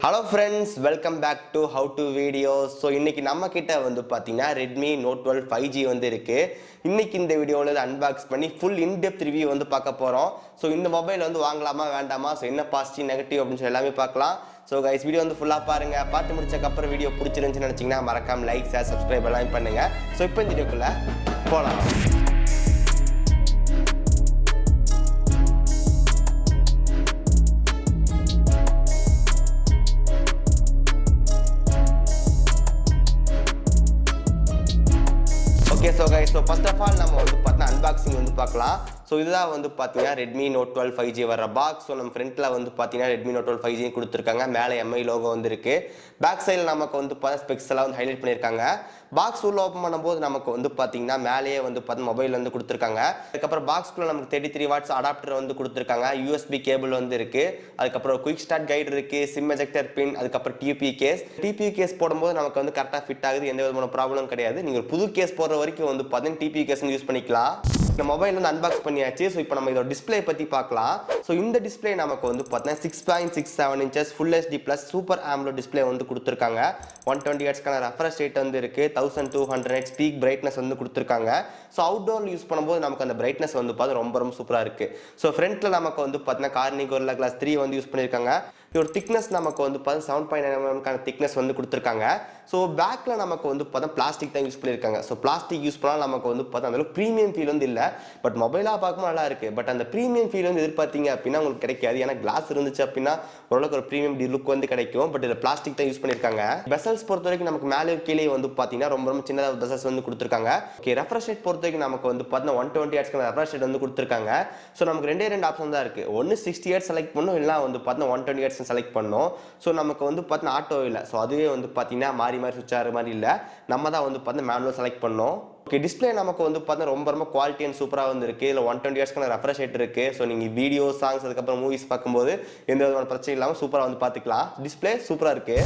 Hello friends, welcome back to How to Videos. So இன்னைக்கு நம்ம கிட்ட வந்து பாத்தீங்கன்னா Redmi Note 12 5G வந்து இருக்கு. இன்னைக்கு இந்த வீடியோல அன்பாக்ஸ் பண்ணி full in-depth review வந்து பார்க்க போறோம். So இந்த மொபைல் வந்து வாங்கலாமா வேண்டாமா, சோ என்ன பாசிட்டிவ் நெகட்டிவ் அப்படினு சொல்லி எல்லாமே பார்க்கலாம். So guys வீடியோ வந்து ஃபுல்லா பாருங்க. பார்த்து முடிச்சதுக்கு அப்புறம் வீடியோ பிடிச்சிருந்துச்சுன்னு நினைச்சீங்கன்னா மறக்காம லைக், ஷேர், சப்ஸ்கிரைப் எல்லாம் பண்ணுங்க. So இப்போ இந்த வீடியோக்குள்ள போலாம். Okay, so guys, so first of all நம்ம வந்து பார்த்தா unboxing வந்து பார்க்கலாம். So இதுதான் வந்து பாத்தீங்கன்னா Redmi Note 12 5G வர பாக்ஸ். So நம்ம ஃப்ரண்ட்ல வந்து பாத்தீங்கன்னா Redmi Note 12 5G கொடுத்திருக்காங்க. மேலே MI லோகோ வந்து இருக்கு. பேக் சைடுல நமக்கு வந்து பாத்தா ஸ்பெக்ஸ் எல்லாம் வந்து ஹைலைட் பண்ணிருக்காங்க. பாக்ஸ் உள்ள ஓபன் பண்ணும்போது நமக்கு வந்து பாத்தீங்கன்னா மேலேயே வந்து பாத்தா மொபைல் வந்து கொடுத்திருக்காங்க. அதுக்கு அப்புறம் பாக்ஸ்க்குள்ள நமக்கு 33 வாட்ஸ் அடாப்டர் வந்து கொடுத்திருக்காங்க. USB கேபிள் வந்து இருக்கு. அதுக்கு அப்புறம் குயிக் ஸ்டார்ட் கைடு இருக்கு, சிம் எஜெக்டர் பின், அதுக்கு அப்புறம் TP கேஸ் போடும்போது நமக்கு வந்து கரெக்ட்டா ஃபிட் ஆகுது. எந்த விதமான ப்ராப்ளமும் கிடையாது. நீங்க புது கேஸ் போடுற வரைக்கும் வந்து பாத்தீங்கன்னா TP கேஸ் யூஸ் பண்ணிக்கலாம். இந்த மொபைல் வந்து அன்பாக்ஸ் பண்ணியாச்சு. ஸோ இப்போ நம்ம இதோட டிஸ்பிளே பற்றி பார்க்கலாம். ஸோ இந்த டிஸ்பிளே நமக்கு வந்து பார்த்தீங்கன்னா 6.67 inches full HD plus super AMOLED display வந்து கொடுத்துருக்காங்க. 120 ஹெர்ட்ஸ்க்கான ரெஃப்ரெஷ் ரேட் வந்து இருக்கு. 1200 ஹெர்ட்ஸ் பீக் பிரைட்னஸ் வந்து கொடுத்துருக்காங்க. ஸோ அவுட்டோர் யூஸ் பண்ணும்போது நமக்கு அந்த பிரைட்னஸ் வந்து பார்த்து ரொம்ப சூப்பராக இருக்கு. ஸோ ஃப்ரண்ட்ல நமக்கு வந்து பார்த்தீங்கன்னா கார்னிங் Gorilla Glass 3 வந்து யூஸ் பண்ணியிருக்காங்க. இதோட திக்னஸ் நமக்கு வந்து 7.9 mm திக்னஸ் வந்து கொடுத்துருக்காங்க. ஸோ பேக்ல நமக்கு வந்து பார்த்தா பிளாஸ்டிக் தான் யூஸ் பண்ணியிருக்காங்க. ஸோ பிளாஸ்டிக் யூஸ் பண்ணால் நமக்கு வந்து பார்த்தா அந்த ப்ரீமியம் ஃபீல் வந்து இல்லை. பட் மொபைலாக பார்க்கும்போது நல்லா இருக்கு. பட் அந்த ப்ரீமியம் ஃபீல் வந்து எதிர்பார்த்தீங்க அப்படின்னா உங்களுக்கு கிடைக்காது. ஏன்னா கிளாஸ் இருந்துச்சு அப்படின்னா ஓரளவுக்கு ஒரு ப்ரீமியம் லுக் வந்து கிடைக்கும். பட் இதில் பிளாஸ்டிக் தான் யூஸ் பண்ணியிருக்காங்க. பெசல்ஸ் பொறுத்த வரைக்கும் நமக்கு மேலே கீழே வந்து பார்த்தீங்கன்னா ரொம்ப சின்னதாக பெசல்ஸ் வந்து கொடுத்துருக்காங்க. ஓகே, ரெஃப்ரெஷ் ரேட் பொறுத்த வரைக்கும் நமக்கு வந்து பார்த்தீங்கன்னா 120 ஹெர்ட்ஸ்க்கான ரெஃப்ரெஷ் ரேட் வந்து கொடுத்துருக்காங்க. ஸோ நமக்கு ரெண்டு ஆப்ஷன் தான் இருக்கு. ஒன்று 60 ஹெர்ட்ஸ் செலக்ட் பண்ணும், இல்லை வந்து பார்த்தீங்கன்னா 120 ஹெர்ட்ஸ் செலக்ட் பண்ணணும். ஸோ நமக்கு வந்து பார்த்தீங்கன்னா ஆட்டோ இல்லை. ஸோ அதுவே வந்து பார்த்தீங்கன்னா மாறி சுவிட்ச் ஆகிற மாதிரி இல்லை. நம்ம தான் வந்து பார்த்தீங்கன்னா மேனுவல் செலக்ட் பண்ணோம். ஓகே, டிஸ்பிளே நமக்கு வந்து பார்த்தீங்கன்னா ரொம்ப குவாலிட்டி அண்ட் சூப்பராக வந்து இருக்கு. இல்லை 120 ஹெர்ட்ஸ்க்கான ரெஃப்ரெஷ் ரேட் இருக்கு. ஸோ நீங்கள் வீடியோ, சாங்ஸ், அதுக்கப்புறம் மூவிஸ் பார்க்கும்போது எந்த விதமான பிரச்சனை இல்லாமல் சூப்பராக வந்து பார்த்துக்கலாம். டிஸ்பிளே சூப்பராக இருக்கு.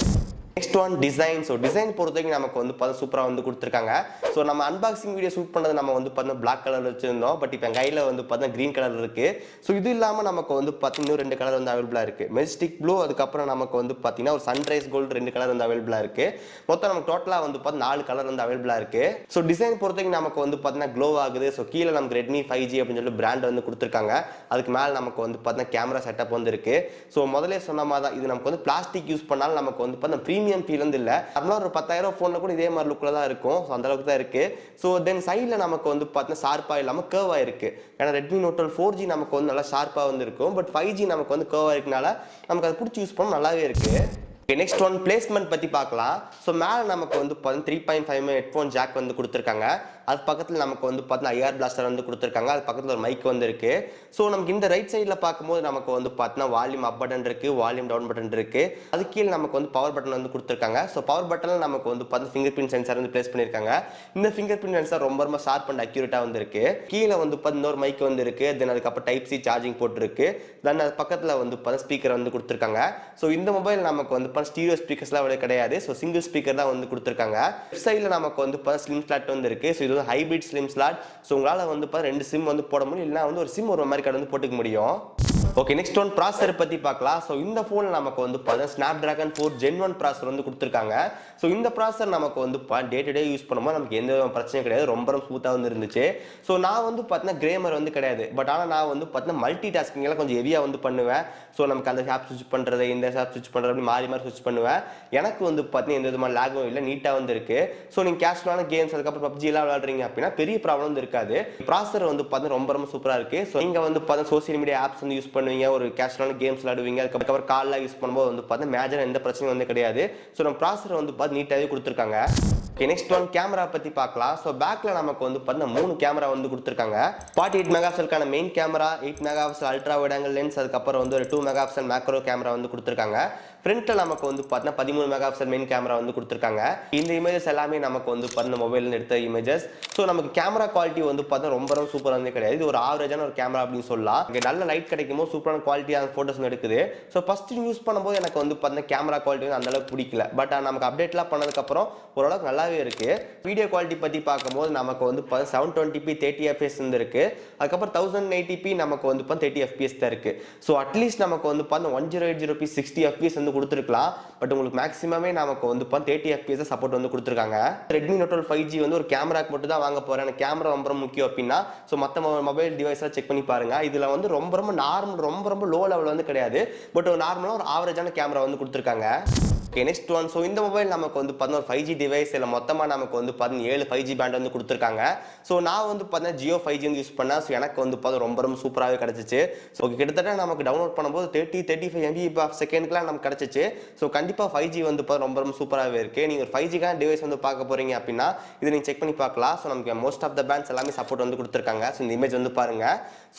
Next one design. So design பொறுத்த வரைக்கும் நமக்கு வந்து பார்த்தா சூப்பராக வந்து கொடுத்துருக்காங்க. ஸோ நம்ம அன்பாக்சிங் வீடியோ ஷூட் பண்ணது நம்ம வந்து பார்த்தீங்கன்னா பிளாக் கலர் வச்சிருந்தோம். பட் இப்போ என் கையில் வந்து பார்த்தீங்கன்னா க்ரீன் கலர் இருக்கு. ஸோ இது இல்லாமல் நமக்கு வந்து பார்த்தீங்கன்னா 2 கலர் வந்து அவைலபிளாக இருக்கு. மெஜஸ்டிக் ப்ளூ, அதுக்கப்புறம் நமக்கு வந்து பார்த்தீங்கன்னா ஒரு சன்ரைஸ் கோல்டு 2 கலர் வந்து அவைலபிளாக இருக்கு. மொத்தம் நமக்கு டோட்டலாக வந்து பார்த்தீங்கன்னா 4 கலர் வந்து அவைலபிளாக இருக்கு. ஸோ டிசைன் பொறுத்த வரைக்கும் நமக்கு வந்து பார்த்தீங்கன்னா க்ளோ ஆகுது. ஸோ கீழே நமக்கு Redmi 5G அப்படின்னு சொல்லி பிராண்ட் வந்து கொடுத்துருக்காங்க. அதுக்கு மேலே நமக்கு வந்து பார்த்தீங்கன்னா கேமரா செட்டப் வந்து இருக்கு. ஸோ முதலே சொன்ன மாதிரி தான் இது நமக்கு வந்து பிளாஸ்டிக் யூஸ் பண்ணாலும் நமக்கு வந்து பார்த்தீங்கன்னா ப்ரீமியம் ஃபீல் வந்து இல்லை. நார்மலா ஒரு 10,000 போன்ல கூட இதே மாதிரி லுக்ல தான் இருக்கும். ஸோ அந்த அளவுக்கு தான் இருக்கு. ஸோ தென் சைட்ல நமக்கு வந்து பார்த்தீங்கன்னா ஷார்ப்பா இல்லாமல் கர்வா இருக்கு. ஏன்னா Redmi Note 12 4G நமக்கு வந்து நல்லா ஷார்ப்பா வந்து இருக்கும். பட் 5G நமக்கு வந்து கர்வா இருக்கனால நமக்கு அதை பிடிச்சி யூஸ் பண்ண நல்லாவே இருக்கு. நெக்ஸ்ட் ஒன் பிளேஸ்மெண்ட் பற்றி பார்க்கலாம். ஸோ மேலே நமக்கு வந்து 3.5 ஹெட்ஃபோன் ஜாக் வந்து கொடுத்துருக்காங்க. அது பக்கத்தில் நமக்கு வந்து பார்த்தீங்கன்னா IR பிளாஸ்டர் வந்து கொடுத்துருக்காங்க. அது பக்கத்தில் ஒரு மைக் வந்து இருக்கு. ஸோ நமக்கு இந்த ரைட் சைடில் பார்க்கும்போது நமக்கு வந்து பார்த்தீங்கன்னா வால்யூம் அப் பட்டன் இருக்கு, வால்யூம் டவுன் பட்டன் இருக்கு. அது கீழே நமக்கு வந்து பவர் பட்டன் வந்து கொடுத்துருக்காங்க. ஸோ பவர் பட்டனில் நமக்கு வந்து பார்த்தீங்கன்னா ஃபிங்கர் பிரிண்ட் சென்சார் வந்து பிளேஸ் பண்ணியிருக்காங்க. இந்த ஃபிங்கர் பிரிண்ட் சென்சார் ரொம்ப ஷார்ப் அண்ட் அக்யூரேட்டாக வந்து இருக்கு. கீழே வந்து இன்னொரு மைக் வந்து இருக்கு. தென் அதுக்கப்புறம் டைப் சி சார்ஜிங் போர்ட் இருக்கு. தென் அது பக்கத்தில் வந்து பார்த்தீங்கன்னா ஸ்பீக்கர் வந்து கொடுத்துருக்காங்க. ஸோ இந்த மொபைல் நமக்கு வந்து ஸ்டீரியோ ஸ்பீக்கர்ஸ்லாம் கிடையாது. ஸோ சிங்கிள் ஸ்பீக்கர் தான் வந்து கொடுத்துருக்காங்க. லெஃப்ட் சைடில் நமக்கு வந்து ஸ்லிம் ஸ்லாட் வந்து இருக்கு. ஸோ இது வந்து ஹைபிரிட் ஸ்லிம் ஸ்லாட். ஸோ உங்களால் வந்து 2 சிம் வந்து போட முடியும், இல்லைனா வந்து ஒரு சிம் ஒரு மெமரி கார்டு வந்து போட்டுக்க முடியும். ஓகே, நெக்ஸ்ட் ஒன் ப்ராசஸர் பற்றி பார்க்கலாம். ஸோ இந்த ஃபோனில் நமக்கு வந்து Snapdragon 4 Gen 1 ப்ராசஸர் வந்து கொடுத்துருக்காங்க. ஸோ இந்த ப்ராசஸர் நமக்கு வந்து டே டு டே யூஸ் பண்ணும்போது நமக்கு எந்த பிரச்சனையும் கிடையாது. ரொம்ப ஸ்மூத்தாக வந்து இருந்துச்சு. ஸோ நான் வந்து பார்த்தீங்கன்னா கிரேமர் வந்து கிடையாது. பட் ஆனால் நான் வந்து பார்த்தீங்கன்னா மல்டி டாஸ்கிங்லாம் கொஞ்சம் ஹெவியாக வந்து பண்ணுவேன். ஸோ நமக்கு அந்த ஆப் ஸ்விட்ச் பண்ணுறது, இந்த ஆப் ஸ்விட்ச் பண்ணுறது, அப்படி மாறி ஸ்விட்ச் பண்ணுவேன். எனக்கு வந்து பார்த்தீங்கன்னா எந்த விதமான லேகும் இல்லை, நீட்டாக வந்து இருக்கு. ஸோ நீங்கள் கேஷுவலான கேம்ஸ், அதுக்கப்புறம் PUBG எல்லாம் விளையாடுறீங்க அப்படின்னா பெரிய ப்ராப்ளம் வந்து இருக்காது. ப்ராசஸர் வந்து பார்த்தீங்கன்னா ரொம்ப சூப்பராக இருக்கு. ஸோ நீங்கள் வந்து பார்த்தீங்கன்னா சோசியல் மீடியா ஆப்ஸ் வந்து யூஸ் பண்ணுவீங்க, ஒரு கேஷுவலான கேம்ஸ் விளையாடுவீங்க, அதுக்கப்புறம் கால்லாம் யூஸ் பண்ணும்போது வந்து பார்த்தீங்கன்னா மேஜர் எந்த பிரச்சனையும் வந்து கிடையாது. ஸோ நம்ம ப்ராசஸர் வந்து பார்த்து நீட்டாகவே கொடுத்துருக்காங்க. ஓகே, நெக்ஸ்ட் ஒன் கேமரா பற்றி பார்க்கலாம். ஸோ பேக்கில் நமக்கு வந்து பார்த்தீங்கன்னா 3 கேமரா வந்து கொடுத்துருக்காங்க. 48 மெகாபிக்சலுக்கான main camera, 8 megapixel ultra wide angle lens, அதுக்கப்புறம் வந்து ஒரு 2 மெகாபிக்சல் மேக்ரோ கேமரா வந்து கொடுத்துருக்காங்க. ஃப்ரண்ட்டில் நமக்கு வந்து பார்த்தீங்கன்னா 13 மெகாபிக்சல் மெயின் கேமரா வந்து கொடுத்துருக்காங்க. இந்த இமேஜஸ் எல்லாமே நமக்கு வந்து பார்த்தீங்கன்னா மொபைலில் எடுத்த இமேஜஸ். ஸோ நமக்கு கேமரா குவாலிட்டி வந்து பார்த்தீங்கன்னா ரொம்ப சூப்பராக வந்து கிடையாது. இது ஒரு ஆவரேஜான ஒரு கேமரா அப்படின்னு சொல்லலாம். இங்கே நல்ல லைட் கிடைக்கும் போது சூப்பரான குவாலிட்டியான ஃபோட்டோஸ் எடுக்குது. ஸோ ஃபர்ஸ்ட் யூஸ் பண்ணும்போது எனக்கு வந்து பார்த்தீங்கன்னா கேமரா குவாலிட்டி வந்து அந்த அளவுக்கு பிடிக்கல. பட் நமக்கு அப்டேட்லாம் பண்ணதுக்கப்புறம் ஓரளவுக்கு நல்லாவே இருக்கு. வீடியோ குவாலிட்டி பற்றி பார்க்கும்போது நமக்கு வந்து 720p 30 fps இருக்கு. அதுக்கப்புறம் 1080p நமக்கு வந்து 30 fps தான் இருக்கு. ஸோ அட்லீஸ்ட் நமக்கு வந்து 1080p 60 fps வந்து வந்து கொடுத்துருக்கலாம். பட் உங்களுக்கு மேக்ஸிமமே நமக்கு வந்து 30 FPS சப்போர்ட் வந்து கொடுத்துருக்காங்க. Redmi Note 12 5G வந்து ஒரு கேமராக்கு மட்டும் தான் வாங்க போறேன், எனக்கு கேமரா ரொம்ப முக்கியம் அப்படின்னா ஸோ மற்ற மொபைல் டிவைஸ்லாம் செக் பண்ணி பாருங்க. இதுல வந்து ரொம்ப நார்மல், ரொம்ப லோ லெவல் வந்து கிடையாது. பட் நார்மலாக ஒரு ஆவரேஜான கேமரா வந்து கொடுத்துருக்காங்க. Okay, next one. ஸோ இந்த மொபைல் நமக்கு வந்து பார்த்தீங்கன்னா 5G டிவைஸ் இல்லை மொத்தமாக நமக்கு வந்து 7 5G பேண்ட் வந்து கொடுத்துருக்காங்க. ஸோ நான் வந்து பார்த்தீங்கன்னா ஜியோ 5G வந்து யூஸ் பண்ணேன். ஸோ எனக்கு வந்து ரொம்ப சூப்பராகவே கிடச்சிச்சு. ஸோ கிட்டத்தட்ட நமக்கு டவுன்லோட் பண்ணும்போது 35 MB/s நமக்கு கிடச்சிச்சு. ஸோ கண்டிப்பாக 5G வந்து ரொம்ப சூப்பராகவே இருக்குது. நீங்கள் ஒரு 5Gக்கான டிவைஸ் வந்து பார்க்க போகிறீங்க அப்படின்னா இதை நீங்கள் செக் பண்ணி பார்க்கலாம். ஸோ நமக்கு மோஸ்ட் ஆஃப் த பேண்ட்ஸ் எல்லாமே சப்போர்ட் வந்து கொடுத்துருக்காங்க. ஸோ இந்த இமேஜ் வந்து பாருங்க.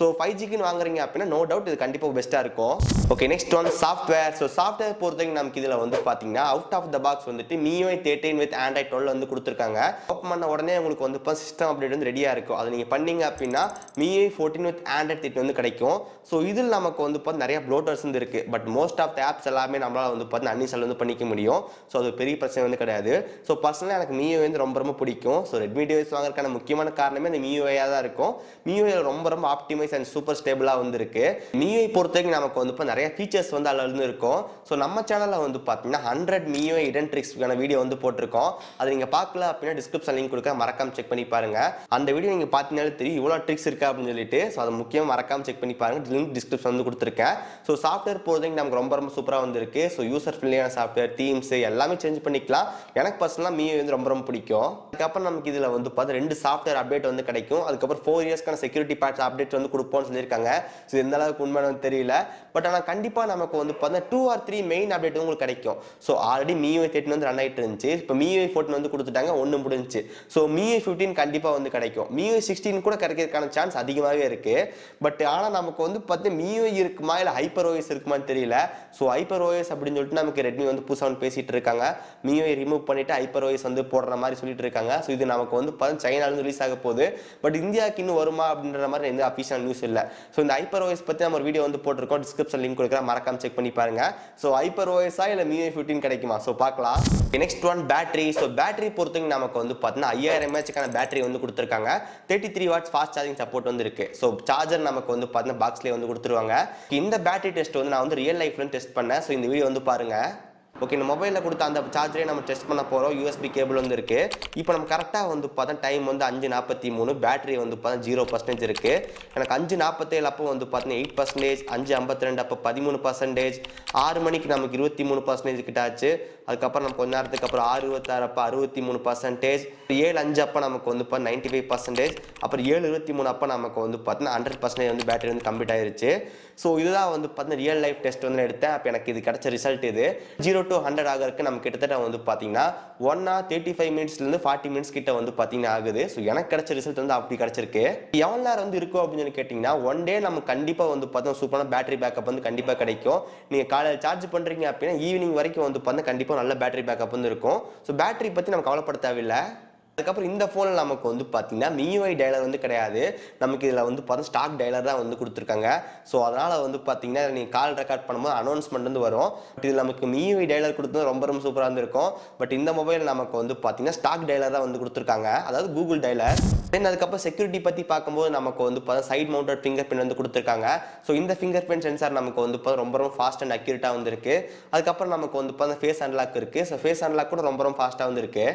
ஸோ 5Gக்குன்னு வாங்குறீங்க அப்படின்னா நோ டவுட் இது கண்டிப்பாக பெஸ்ட்டாக இருக்கும். Okay, next one software. So software பொறுத்தவரைக்கும் நமக்கு இதில் வந்து பார்த்தீங்கன்னா அவுட் ஆஃப் த பாக்ஸ் வந்துட்டு MIUI 13 வித் Android 12 வந்து கொடுத்துருக்காங்க. ஓப்பன் பண்ண உடனே உங்களுக்கு வந்து இப்போ சிஸ்டம் அப்டேட் வந்து ரெடியாக இருக்கும். அதை நீங்கள் பண்ணீங்க அப்படின்னா MIUI 14 வித் Android 13 வந்து கிடைக்கும். ஸோ இதில் நமக்கு வந்து பார்த்து நிறைய ப்ளோட்டர்ஸ் வந்து இருக்குது. But most of the apps எல்லாமே நம்மளால் வந்து பார்த்து அன்இன்ஸ்டால் வந்து பண்ணிக்க முடியும். ஸோ அது பெரிய பிரச்சனை வந்து கிடையாது. ஸோ பர்சனலாக எனக்கு MIUI வந்து ரொம்ப பிடிக்கும். ஸோ ரெட்மி டிவைஸ் வாங்குறதுக்கான முக்கியமான காரணமே அந்த MIUI தான் இருக்கும். MIUI ரொம்ப ஆப்டிமைஸ் அண்ட் சூப்பர் ஸ்டேபிளாக வந்து இருக்கு. MIUI பொறுத்தவரைக்கும் நமக்கு வந்து இப்போ நிறைய ஃபீச்சர்ஸ் வந்து அதில் இருந்து இருக்கும். ஸோ நம்ம சேனலில் வந்து பார்த்தீங்கன்னா 100 MIUI hidden tricks-க்கான வீடியோ வந்து போட்டிருக்கோம். அதை நீங்கள் பார்க்கல அப்படின்னா டிஸ்கிரிப்ஷன் லிங்க் கொடுக்க மறக்காம செக் பண்ணி பாருங்க. அந்த வீடியோ நீங்கள் பார்த்தீங்கன்னாலே தெரியும் இவ்வளோ ட்ரிக்ஸ் இருக்கா அப்படின்னு சொல்லிட்டு. ஸோ அது முக்கியம் மறக்காம செக் பண்ணி பாருங்க. லிங்க் டிஸ்கிரிப்ஷன் வந்து கொடுத்துருக்கேன். ஸோ சாஃப்ட்வேர் பொறுத்தவரைக்கும் நமக்கு ரொம்ப சூப்பராக வந்திருக்கு. ஸோ யூசர் ஃப்ரெண்ட்லியான சாஃப்ட்வேர், தீம்ஸ் எல்லாமே சேஞ்ச் பண்ணிக்கலாம். எனக்கு பர்சனலாக MIUI வந்து ரொம்ப பிடிக்கும். அதுக்கப்புறம் நமக்கு இதில் வந்து பார்த்து 2 சாஃப்ட்வேர் அப்டேட் வந்து கிடைக்கும். அதுக்கப்புறம் 4 இயர்ஸ்க்கான செக்யூரிட்டி பேட்ச் அப்டேட் வந்து கொடுப்போம்னு சொல்லியிருக்காங்க. ஸோ எந்த அளவுக்கு உண்மைன்னு தெரியல. பட் ஆனால் கண்டிப்பாக நமக்கு வந்து பார்த்தீங்கன்னா 2 or 3 மெயின் அப்டேட் உங்களுக்கு கிடைக்கும். ஸோ ஆல்ரெடி MIUI 13 வந்து ரன் ஆகிட்டு இருந்துச்சு. இப்போ MIUI 14 வந்து கொடுத்துட்டாங்க, ஒன்று முடிஞ்சிச்சு. ஸோ MIUI 15 கண்டிப்பாக வந்து கிடைக்கும். MIUI 16 கூட கிடைக்கிறதுக்கான சான்ஸ் அதிகமாகவே இருக்கு. பட் ஆனால் நமக்கு வந்து பார்த்தீங்கன்னா MIUI இருக்குமா இல்லை ஹைப்பர் OS இருக்குமான்னு தெரியல. ஸோ ஹைப்பர் OS அப்படின்னு சொல்லிட்டு நமக்கு ரெட்மி வந்து புதுசாக வந்து பேசிட்டு இருக்காங்க. MIUI ரிமூவ் பண்ணிட்டு ஹைப்பர் OS வந்து போடுற மாதிரி சொல்லிட்டு இருக்காங்க. ஸோ இது நமக்கு வந்து சைனாலேருந்து ரிலீஸ் ஆக போகுது. பட் இந்தியாவுக்கு இன்னும் வருமா அப்படின்ற மாதிரி எந்த அஃபிஷியல் நியூஸ் இல்லை. ஸோ இந்த ஹைப்பர் OS பற்றி நம்ம ஒரு வீடியோ வந்து போட்டிருக்கோம். டிஸ்கிரிப்ஷன் லிங்க் கொடுக்குறேன், மறக்காம செக் பண்ணி பாருங்க. ஸோ ஹைப்பர் OS-ஆ இல்லை MIUI 15 கிடைக்குமா? ஸோ பார்க்கலாம். Next one battery. So battery பொறுத்தவரைக்கும் நமக்கு வந்து பார்த்தீங்கன்னா 5000 mAh பேட்டரி வந்து கொடுத்துருக்காங்க. 33 வாட்ஸ் ஃபாஸ்ட் சார்ஜிங் சப்போர்ட் வந்து இருக்கு. ஸோ சார்ஜர் நமக்கு வந்து பார்த்தீங்கன்னா பாக்ஸ்லேயே வந்து கொடுத்துருவாங்க. இந்த பேட்டரி டெஸ்ட் வந்து நான் வந்து ரியல் லைஃப்ல டெஸ்ட் பண்ணேன். ஸோ இந்த வீடியோ வந்து பாருங்க. ஓகே, இந்த மொபைலில் கொடுத்த அந்த சார்ஜரே நம்ம டெஸ்ட் பண்ண போகிறோம். USB கேபிள் வந்து இருக்கு. இப்போ நம்ம கரெக்டாக வந்து பார்த்தா டைம் வந்து 5:43, பேட்டரி வந்து பார்த்தா 0% இருக்கு. எனக்கு 5:47 அப்போ வந்து பார்த்தீங்கன்னா 8%, 5:52 அப்போ 13%, 6 மணிக்கு நமக்கு 23% கிட்ட ஆச்சு. அதுக்கப்புறம் நம்ம கொஞ்ச நேரத்துக்கு அப்புறம் 6:26 அப்போ 63%, 7:05 அப்போ நமக்கு வந்து 95%, அப்புறம் 7:23 அப்போ நமக்கு வந்து பார்த்தீங்கன்னா 100% வந்து பேட்டரி வந்து கம்ப்ளீட் ஆயிருச்சு. ஸோ இதுதான் வந்து பார்த்தீங்கன்னா ரியல் லைஃப் டெஸ்ட் வந்து எடுத்தேன். அப்போ எனக்கு இது கிடைச்ச ரிசல்ட் இது. 0 to 100 ஆகிறதுக்கு நம்ம கிட்டத்தட்ட வந்து பார்த்தீங்கன்னா 1 hour 35 minutes-லேருந்து 40 minutes கிட்ட வந்து பார்த்தீங்கன்னா ஆகுது. ஸோ எனக்கு கிடைச்ச ரிசல்ட் வந்து அப்படி கிடைச்சிருக்கு. எவ்வளோ நேரம் வந்து இருக்கும் அப்படின்னு சொல்லி கேட்டிங்கன்னா 1 day நம்ம கண்டிப்பாக வந்து பார்த்தீங்கன்னா சூப்பரான பேட்டரி பேக்கப் வந்து கண்டிப்பாக கிடைக்கும். நீங்கள் காலையில் சார்ஜ் பண்ணுறீங்க அப்படின்னா ஈவினிங் வரைக்கும் வந்து பார்த்தீங்கன்னா கண்டிப்பாக நல்ல பேட்டரி பேக்கப் வந்து இருக்கும். ஸோ பேட்டரி பற்றி நம்ம கவலைப்பட தேவையில்லை. அதுக்கப்புறம் இந்த ஃபோனில் நமக்கு வந்து பார்த்தீங்கன்னா MIUI டயலர் வந்து கிடையாது. நமக்கு இதில் வந்து பார்த்தா ஸ்டாக் டயலர் தான் வந்து கொடுத்துருக்காங்க. ஸோ அதனால் வந்து பார்த்தீங்கன்னா நீங்கள் கால் ரெக்கார்ட் பண்ணும்போது அனௌன்ஸ்மெண்ட் வந்து வரும். பட் இதில் நமக்கு MIUI டயலர் கொடுத்தது ரொம்ப சூப்பராக இருந்திருக்கும். பட் இந்த மொபைல் நமக்கு வந்து பார்த்தீங்கன்னா ஸ்டாக் டயலர் தான் வந்து கொடுத்துருக்காங்க, அதாவது கூகுள் டயலர். தென் அதுக்கப்புறம் செக்யூரிட்டி பற்றி பார்க்கும்போது நமக்கு வந்து பார்த்தா சைட் மவுண்டட் ஃபிங்கர் பிரிண்ட் வந்து கொடுத்துருக்காங்க. ஸோ இந்த ஃபிங்கர் பிரிண்ட் சென்சார் நமக்கு வந்து ரொம்ப ஃபாஸ்ட் அண்ட் அக்யூரேட்டாக வந்துருக்கு. அதுக்கப்புறம் நமக்கு வந்து பார்த்தா ஃபேஸ் அன்லாக் இருக்குது. ஸோ ஃபேஸ் அன்லாக் கூட ரொம்ப ஃபாஸ்ட்டாக வந்துருக்கு.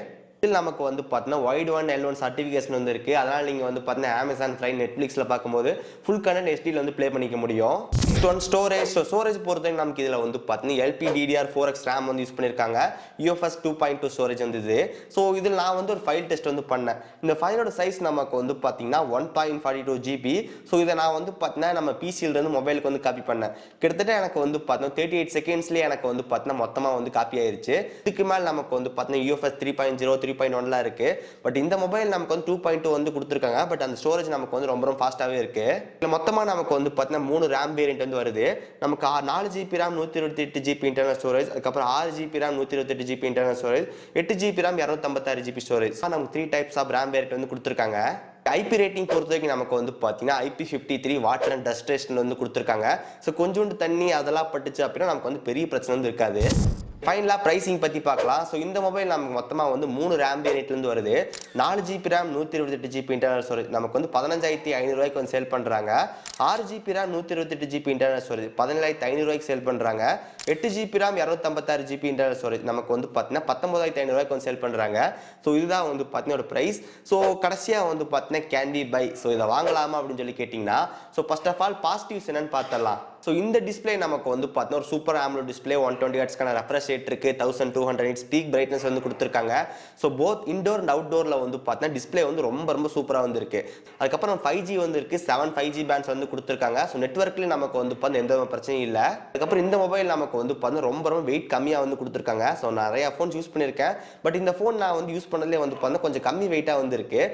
இதில் நமக்கு வந்து பார்த்தீங்கன்னா வைட் 1 L1 சர்டிஃபிகேஷன் வந்து இருக்குது. அதனால் நீங்கள் வந்து பார்த்தீங்கன்னா Amazon Prime, Netflixல பார்க்கும்போது ஃபுல் கண்டென்ட் HDயில் வந்து ப்ளே பண்ணிக்க முடியும். ஸ்டோரேஜ். ஸோ ஸ்டோரேஜ் பொறுத்தவரைக்கும் நமக்கு இதில் வந்து பார்த்தீங்கன்னா LPDDR4X RAM வந்து யூஸ் பண்ணியிருக்காங்க. UFS 2.2 ஸ்டோரேஜ் வந்தது. ஸோ இதில் நான் வந்து ஒரு ஃபைல் டெஸ்ட் வந்து பண்ணேன். இந்த ஃபைலோட சைஸ் நமக்கு வந்து பார்த்தீங்கன்னா 1.42 GB. ஸோ இதை நான் வந்து பார்த்தீங்கன்னா நம்ம பிசியிலிருந்து மொபைலுக்கு வந்து காப்பி பண்ணேன். கிட்டத்தட்ட எனக்கு வந்து பார்த்தீங்கன்னா 38 செகண்ட்ஸ்லேயே எனக்கு வந்து பார்த்தீங்கன்னா மொத்தமாக வந்து காப்பி ஆயிருச்சு. இதுக்கு மேலே நமக்கு வந்து பார்த்தீங்கன்னா UFS 3.0 3.1 இருக்கு. பட் இந்த மொபைல் நமக்கு வந்து 2.2 வந்து கொடுத்துருக்காங்க. பட் அந்த ஸ்டோரேஜ் நமக்கு வந்து ரொம்ப ஃபாஸ்ட்டாகவே இருக்கு. இதில் மொத்தமாக நமக்கு வந்து பார்த்தீங்கன்னா 3 RAM வேரியன்ட் வந்து வருது. நமக்கு 4 GB RAM 128 GB internal storage, அதுக்கப்புறம் 6 GB RAM 128 GB internal storage, 8 GB RAM 256 GB storage. நமக்கு 3 டைப்ஸ் ஆஃப் RAM வேரியன்ட் வந்து கொடுத்துருக்காங்க. IP ரேட்டிங் பொறுத்த வரைக்கும் நமக்கு வந்து பார்த்தீங்கன்னா IP53 water and dust resistant வந்து கொடுத்துருக்காங்க. ஸோ கொஞ்சோண்டு தண்ணி அதெல்லாம் பட்டுச்சு அப்படின்னா நமக்கு வந்து பெரிய பிரச்சனை வந்து இருக்காது. ஃபைனலாக ப்ரைஸிங் பற்றி பார்க்கலாம். ஸோ இந்த மொபைல் நமக்கு மொத்தமாக வந்து 3 ரேம் வேரியண்ட்லேருந்து வருது. 4 GB RAM 128 GB internal storage நமக்கு வந்து 15,500 வந்து சேல் பண்ணுறாங்க. 6 GB RAM 128 GB internal storage 17,500 sale பண்ணுறாங்க. 8 GB RAM 256 GB internal storage நமக்கு வந்து பார்த்தீங்கன்னா 19,500 வந்து சேல் பண்ணுறாங்க. ஸோ இதுதான் வந்து பார்த்தீங்கன்னா ஒரு ப்ரைஸ். ஸோ கடைசியாக வந்து பார்த்தீங்கன்னா கேண்டி பை. ஸோ இதை வாங்கலாமா அப்படின்னு சொல்லி கேட்டிங்கன்னா, so first of all positives என்னன்னு பார்த்தலாம். ஸோ இந்த டிஸ்பிளே நமக்கு வந்து பார்த்தீங்கன்னா ஒரு சூப்பர் AMOLED டிஸ்பிளே 120 ஹெர்ட்ஸ்க்கான ரெஃப்ரெஷ் ரேட் இருக்குது. 1200 nits பீக் பிரைட்னஸ் வந்து கொடுத்துருக்காங்க. ஸோ போத் இன்டோர் அண்ட் அவுட்டோரில் வந்து பார்த்தீங்கன்னா டிஸ்பிளே வந்து ரொம்ப சூப்பராக வந்து இருக்குது. அதுக்கப்புறம் 5G வந்து இருக்குது. 7 5G பேண்ட்ஸ் வந்து கொடுத்துருக்காங்க. ஸோ நெட்ஒர்க்லேயும் நமக்கு வந்து பார்த்தீங்கன்னா எந்த பிரச்சனையும் இல்லை. அதுக்கப்புறம் இந்த மொபைல் நமக்கு வந்து பார்த்தீங்கன்னா ரொம்ப வெயிட் கம்மியாக வந்து கொடுத்துருக்காங்க. ஸோ நிறையா ஃபோன்ஸ் யூஸ் பண்ணியிருக்கேன். பட் இந்த ஃபோன் நான் வந்து யூஸ் பண்ணதுலேயே வந்து பார்த்தீங்கன்னா கொஞ்சம் கம்மி வெயிட்டாக வந்து இருக்குது.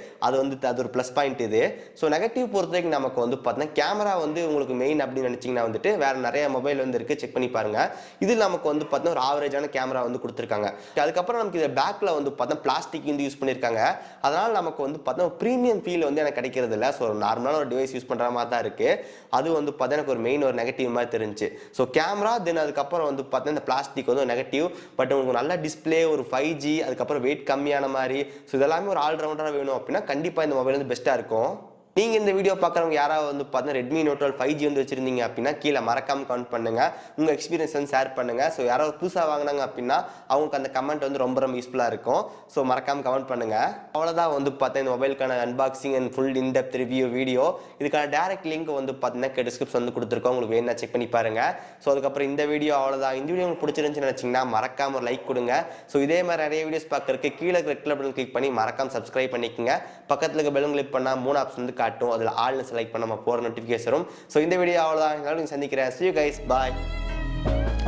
அது ஒரு ப்ளஸ் பாயிண்ட் இது. ஸோ நெகட்டிவ் பொறுத்த வரைக்கும் நமக்கு வந்து பார்த்தீங்கன்னா கேமரா வந்து உங்களுக்கு மெயின் அப்படின்னு நினச்சிங்கன்னா வந்துட்டு வேறு நிறைய மொபைல் வந்து இருக்குது, செக் பண்ணி பாருங்க. இது நமக்கு வந்து பார்த்தீங்கன்னா ஒரு ஆவரேஜான கேமரா வந்து கொடுத்துருக்காங்க. அதுக்கப்புறம் நமக்கு இதை பேக்கில் வந்து பார்த்தா பிளாஸ்டிக் வந்து யூஸ் பண்ணியிருக்காங்க. அதனால் நமக்கு வந்து பார்த்தீங்கன்னா ப்ரீமியம் ஃபீல் வந்து எனக்கு கிடைக்கிறது இல்லை. ஸோ நார்மலான ஒரு டிவைஸ் யூஸ் பண்ணுற மாதிரி தான் இருக்குது. அது வந்து பார்த்தீங்கன்னா எனக்கு ஒரு மெயின் ஒரு நெகட்டிவ் மாதிரி தெரிஞ்சு. ஸோ கேமரா தென் அதுக்கப்புறம் வந்து பார்த்தீங்கன்னா இந்த பிளாஸ்டிக் வந்து ஒரு நெகட்டிவ். பட் உங்களுக்கு நல்ல டிஸ்பிளே, ஒரு 5G, அதுக்கப்புறம் வெயிட் கம்மியான மாதிரி, ஸோ இதெல்லாமே ஒரு ஆல்ரவுண்டராக வேணும் அப்படின்னா கண்டிப்பாக இந்த மொபைல் வந்து பெஸ்ட்டாக இருக்கும். நீங்கள் இந்த வீடியோ பார்க்குறவங்க யாராவது வந்து பார்த்தீங்கன்னா ரெட்மி நோட் 12 5G வந்து வச்சிருந்தீங்க அப்படின்னா கீழே மறக்காம கமெண்ட் பண்ணுங்கள். உங்கள் எக்ஸ்பீரியன்ஸ் வந்து ஷேர் பண்ணுங்கள். ஸோ யாராவது புதுசாக வாங்கினாங்க அப்படின்னா அவங்களுக்கு அந்த கமெண்ட் வந்து ரொம்ப யூஸ்ஃபுல்லாக இருக்கும். ஸோ மறக்காம கமெண்ட் பண்ணுங்கள். அவ்வளோதான் வந்து பார்த்தா இந்த மொபைலுக்கான unboxing and full in depth review video. இதுக்கான டேரக்ட் லிங்க் வந்து பார்த்தீங்கன்னா டிஸ்கிரிப்ஷன் வந்து கொடுத்துருக்கோம். உங்களுக்கு வேணா செக் பண்ணி பாருங்கள். ஸோ அதுக்கப்புறம் இந்த வீடியோ அவ்வளோதான். இந்த வீடியோ உங்களுக்கு பிடிச்சிருந்துச்சுன்னு நினச்சிங்கன்னா மறக்காம ஒரு லைக் கொடுங்க. ஸோ இதே மாதிரி நிறைய வீடியோஸ் பார்க்கறதுக்கு கீழே ரெட் கலர் பட்டன் கிளிக் பண்ணி மறக்காம சப்ஸ்கிரைப் பண்ணிக்கோங்க. பக்கத்தில் இருக்க பெல் கிளிக் பண்ணால் 3 ஆப்ஷன் வந்து காட்டும். அதில் ஆல் செலக்ட் பண்ண நம்ம போகிற நோட்டிஃபிகேஷன் வரும். ஸோ இந்த வீடியோ அவ்வளோதான். சந்திக்கிறேன். See you guys. Bye.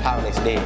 Have a nice day.